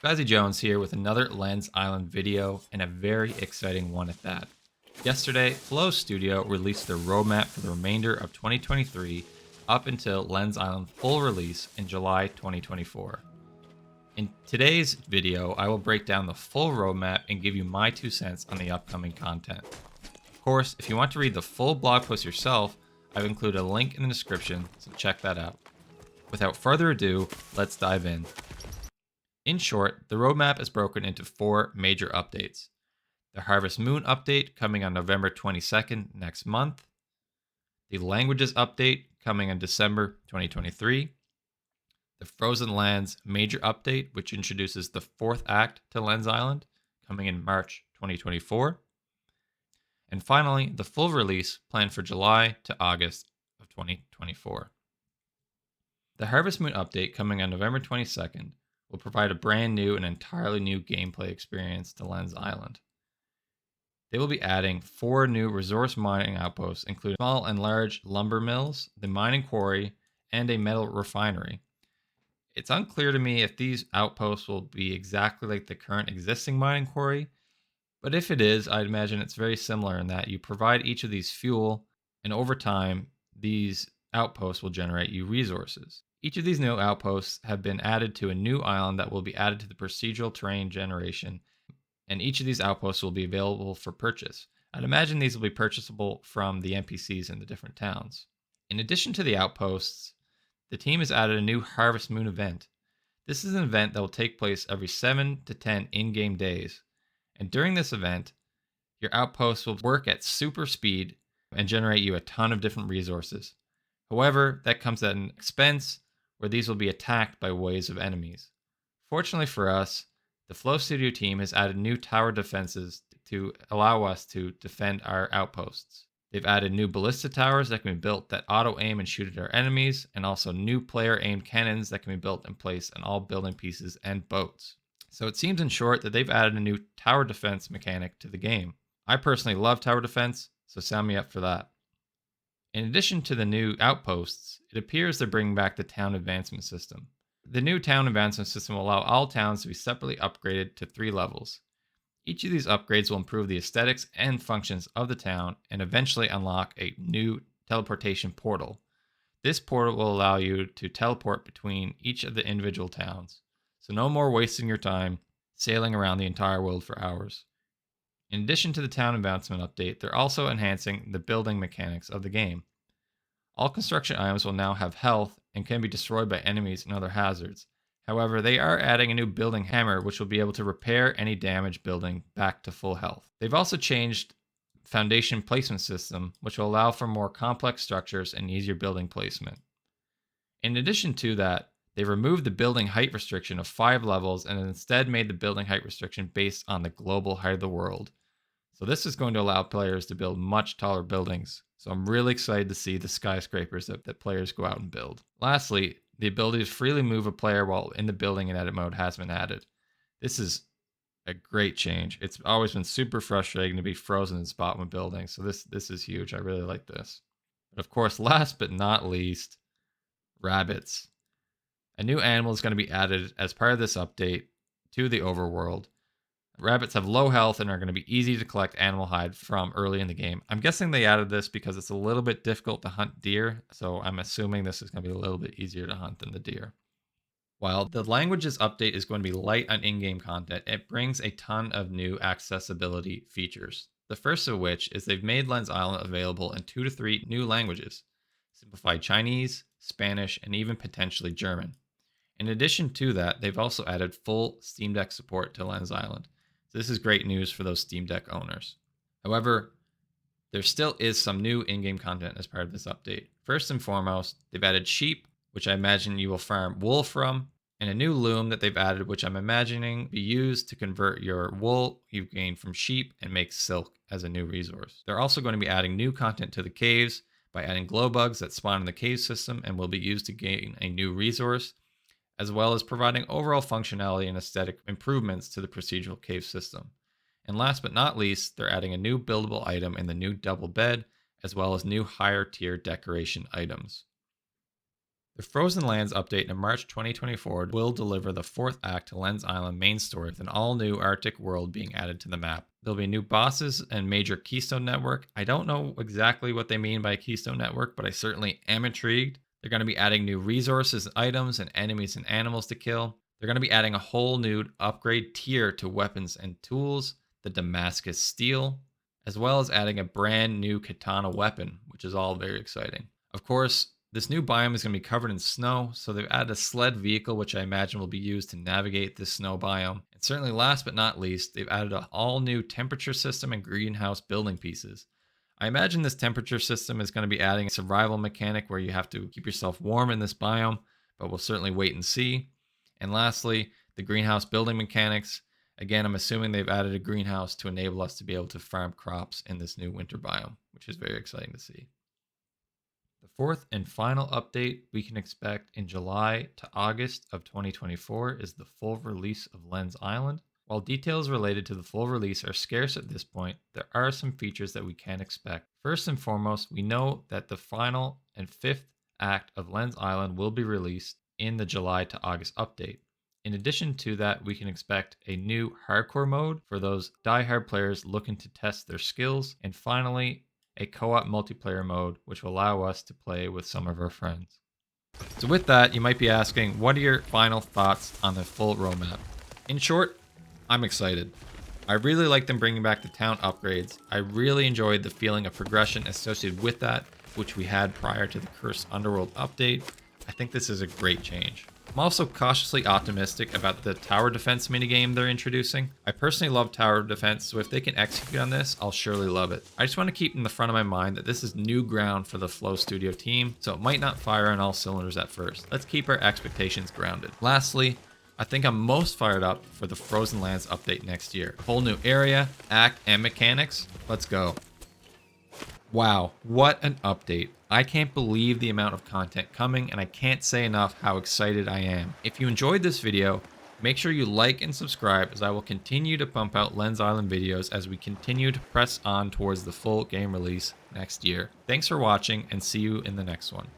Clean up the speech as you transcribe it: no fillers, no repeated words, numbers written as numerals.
Spazzy Jones here with another Lens Island video, and a very exciting one at that. Yesterday, Flow Studio released their roadmap for the remainder of 2023 up until Lens Island full release in July 2024. In today's video, I will break down the full roadmap and give you my 2 cents on the upcoming content. Of course, if you want to read the full blog post yourself, I've included a link in the description, so check that out. Without further ado, let's dive in. In short, the roadmap is broken into 4 major updates. The Harvest Moon update coming on November 22nd next month. The Languages update coming in December 2023. The Frozen Lands major update, which introduces the 4th act to Lens Island, coming in March 2024. And finally, the full release planned for July to August of 2024. The Harvest Moon update coming on November 22nd will provide a brand new and entirely new gameplay experience to Lens Island. They will be adding 4 new resource mining outposts, including small and large lumber mills, the mining quarry, and a metal refinery. It's unclear to me if these outposts will be exactly like the current existing mining quarry, but if it is, I'd imagine it's very similar in that you provide each of these fuel, and over time, these outposts will generate you resources. Each of these new outposts have been added to a new island that will be added to the procedural terrain generation, and each of these outposts will be available for purchase. I'd imagine these will be purchasable from the NPCs in the different towns. In addition to the outposts, the team has added a new Harvest Moon event. This is an event that will take place every 7 to 10 in-game days, and during this event, your outposts will work at super speed and generate you a ton of different resources. However, that comes at an expense where these will be attacked by waves of enemies. Fortunately for us, the Flow Studio team has added new tower defenses to allow us to defend our outposts. They've added new ballista towers that can be built that auto-aim and shoot at our enemies, and also new player-aimed cannons that can be built and placed on all building pieces and boats. So it seems in short that they've added a new tower defense mechanic to the game. I personally love tower defense, so sign me up for that. In addition to the new outposts, it appears they're bringing back the town advancement system. The new town advancement system will allow all towns to be separately upgraded to 3 levels. Each of these upgrades will improve the aesthetics and functions of the town and eventually unlock a new teleportation portal. This portal will allow you to teleport between each of the individual towns, so no more wasting your time sailing around the entire world for hours. In addition to the town advancement update, they're also enhancing the building mechanics of the game. All construction items will now have health and can be destroyed by enemies and other hazards. However, they are adding a new building hammer, which will be able to repair any damaged building back to full health. They've also changed foundation placement system, which will allow for more complex structures and easier building placement. In addition to that, they removed the building height restriction of 5 levels and instead made the building height restriction based on the global height of the world. So this is going to allow players to build much taller buildings. So I'm really excited to see the skyscrapers that players go out and build. Lastly, the ability to freely move a player while in the building in edit mode has been added. This is a great change. It's always been super frustrating to be frozen in spot when building. So this is huge. I really like this. But of course, last but not least, rabbits. A new animal is going to be added as part of this update to the overworld. Rabbits have low health and are going to be easy to collect animal hide from early in the game. I'm guessing they added this because it's a little bit difficult to hunt deer, so I'm assuming this is going to be a little bit easier to hunt than the deer. While the languages update is going to be light on in-game content, it brings a ton of new accessibility features. The first of which is they've made Lens Island available in 2 to 3 new languages: simplified Chinese, Spanish, and even potentially German. In addition to that, they've also added full Steam Deck support to Lens Island. So this is great news for those Steam Deck owners. However, there still is some new in-game content as part of this update. First and foremost, they've added sheep, which I imagine you will farm wool from, and a new loom that they've added, which I'm imagining be used to convert your wool you've gained from sheep and make silk as a new resource. They're also going to be adding new content to the caves by adding glow bugs that spawn in the cave system and will be used to gain a new resource, as well as providing overall functionality and aesthetic improvements to the procedural cave system. And last but not least, they're adding a new buildable item in the new double bed, as well as new higher tier decoration items. The Frozen Lands update in March 2024 will deliver the fourth act to Lens Island main story with an all-new Arctic world being added to the map. There'll be new bosses and major Keystone Network. I don't know exactly what they mean by Keystone Network, but I certainly am intrigued. They're going to be adding new resources, items, and enemies and animals to kill. They're going to be adding a whole new upgrade tier to weapons and tools, the Damascus Steel, as well as adding a brand new katana weapon, which is all very exciting. Of course, this new biome is going to be covered in snow, so they've added a sled vehicle, which I imagine will be used to navigate this snow biome. And certainly last but not least, they've added an all new temperature system and greenhouse building pieces. I imagine this temperature system is going to be adding a survival mechanic where you have to keep yourself warm in this biome, but we'll certainly wait and see. And lastly, the greenhouse building mechanics. Again, I'm assuming they've added a greenhouse to enable us to be able to farm crops in this new winter biome, which is very exciting to see. The fourth and final update we can expect in July to August of 2024 is the full release of Lens Island. While details related to the full release are scarce at this point, there are some features that we can expect. First and foremost, we know that the final and fifth act of Lens Island will be released in the July to August update. In addition to that, we can expect a new hardcore mode for those die-hard players looking to test their skills. And finally, a co-op multiplayer mode, which will allow us to play with some of our friends. So with that, you might be asking, what are your final thoughts on the full roadmap? In short, I'm excited. I really like them bringing back the town upgrades. I really enjoyed the feeling of progression associated with that, which we had prior to the Cursed Underworld update. I think this is a great change. I'm also cautiously optimistic about the tower defense minigame they're introducing. I personally love tower defense, so if they can execute on this, I'll surely love it. I just want to keep in the front of my mind that this is new ground for the Flow Studio team, so it might not fire on all cylinders at first. Let's keep our expectations grounded. Lastly, I think I'm most fired up for the Frozen Lands update next year. A whole new area, act, and mechanics. Let's go. Wow, what an update. I can't believe the amount of content coming, and I can't say enough how excited I am. If you enjoyed this video, make sure you like and subscribe, as I will continue to pump out Lens Island videos as we continue to press on towards the full game release next year. Thanks for watching, and see you in the next one.